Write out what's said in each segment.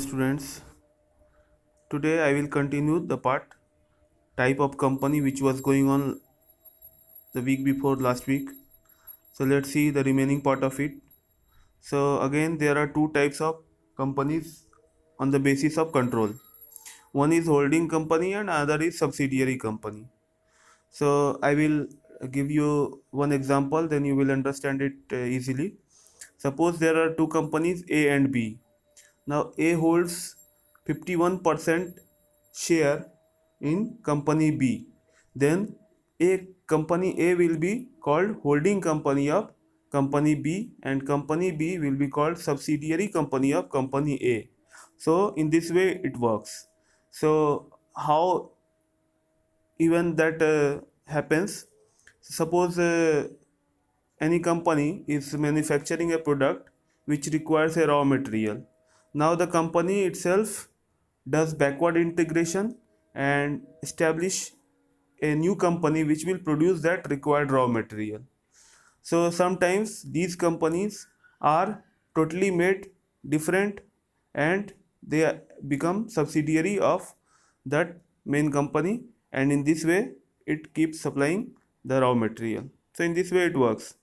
students. Today I will continue the part type of company which was going on the week before last week. So let's see the remaining part of it. So again there are two types of companies on the basis of control. One is holding company and other is subsidiary company. So I will give you one example, then you will understand it easily. Suppose there are two companies A and B. Now A holds 51% share in company B. Then company A will be called holding company of company B and company B will be called subsidiary company of company A. So in this way it works. So how even that happens? Suppose any company is manufacturing a product which requires a raw material. Now the company itself does backward integration and establish a new company which will produce that required raw material. So sometimes these companies are totally made different and they become subsidiary of that main company, and in this way it keeps supplying the raw material. So in this way it works.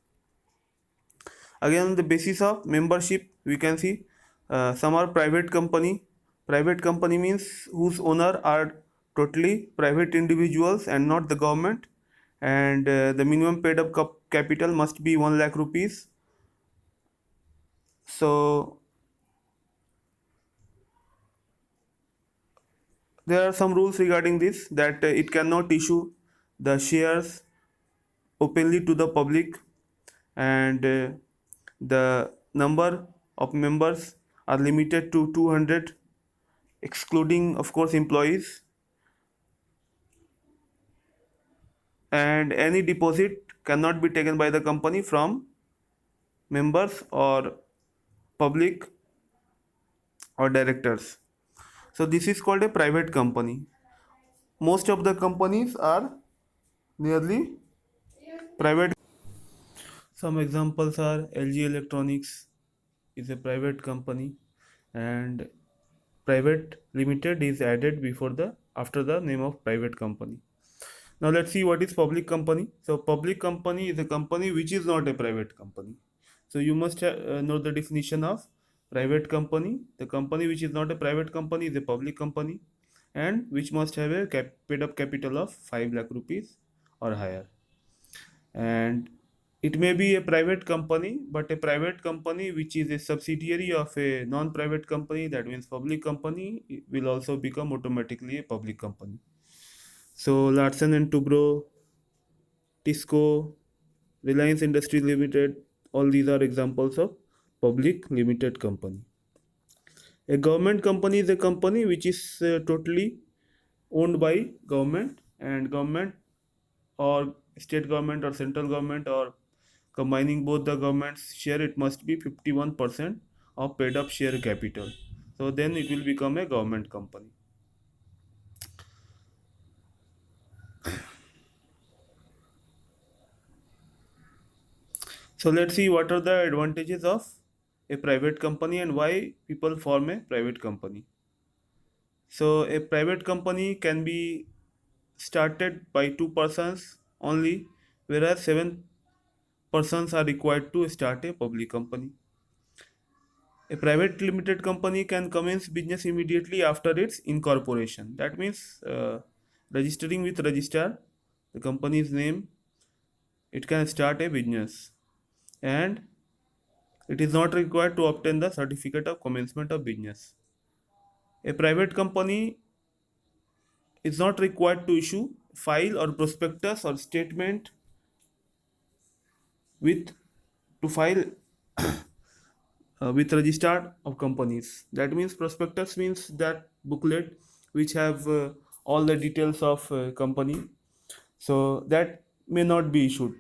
Again, on the basis of membership we can see some are private company. Private company means whose owner are totally private individuals and not the government, and the minimum paid up capital must be 1 lakh rupees. So there are some rules regarding this, that it cannot issue the shares openly to the public, and the number of members are limited to 200, excluding of course employees, and any deposit cannot be taken by the company from members or public or directors. So this is called a private company. Most of the companies are nearly private. Some examples are LG Electronics is a private company, and private limited is added before the after the name of private company. Now let's see what is public company. So public company is a company which is not a private company. So you must know the definition of private company. The company which is not a private company is a public company, and which must have a paid up capital of 5 lakh rupees or higher. And it may be a private company, but a private company which is a subsidiary of a non-private company, that means public company, will also become automatically a public company. So Larsen and Toubro, Tisco, Reliance Industries Limited, all these are examples of public limited company. A government company is a company which is totally owned by government, and government or state government or central government or combining both the government's share, it must be 51% of paid up share capital. So then it will become a government company. So let's see what are the advantages of a private company and why people form a private company. So a private company can be started by two persons only, whereas seven persons are required to start a public company. A private limited company can commence business immediately after its incorporation. That means registering with registrar, the company's name, it can start a business, and it is not required to obtain the certificate of commencement of business. A private company is not required to issue file or prospectus or statement with to file with registrar of companies. That means prospectus means that booklet which have all the details of company. So that may not be issued.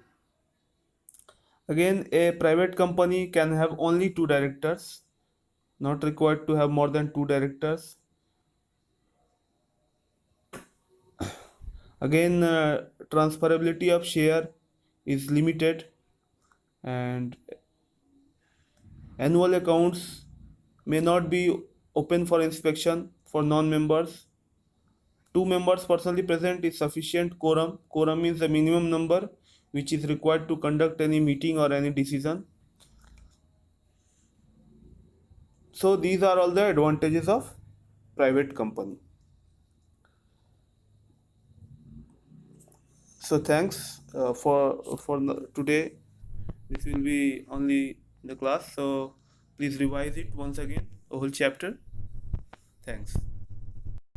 Again, a private company can have only two directors, not required to have more than two directors. Again, transferability of share is limited, and annual accounts may not be open for inspection for non-members. 2 members personally present is sufficient quorum. Quorum means the minimum number which is required to conduct any meeting or any decision. So these are all the advantages of private company. So thanks for today. This will be only the class. So please revise it once again, the whole chapter. Thanks.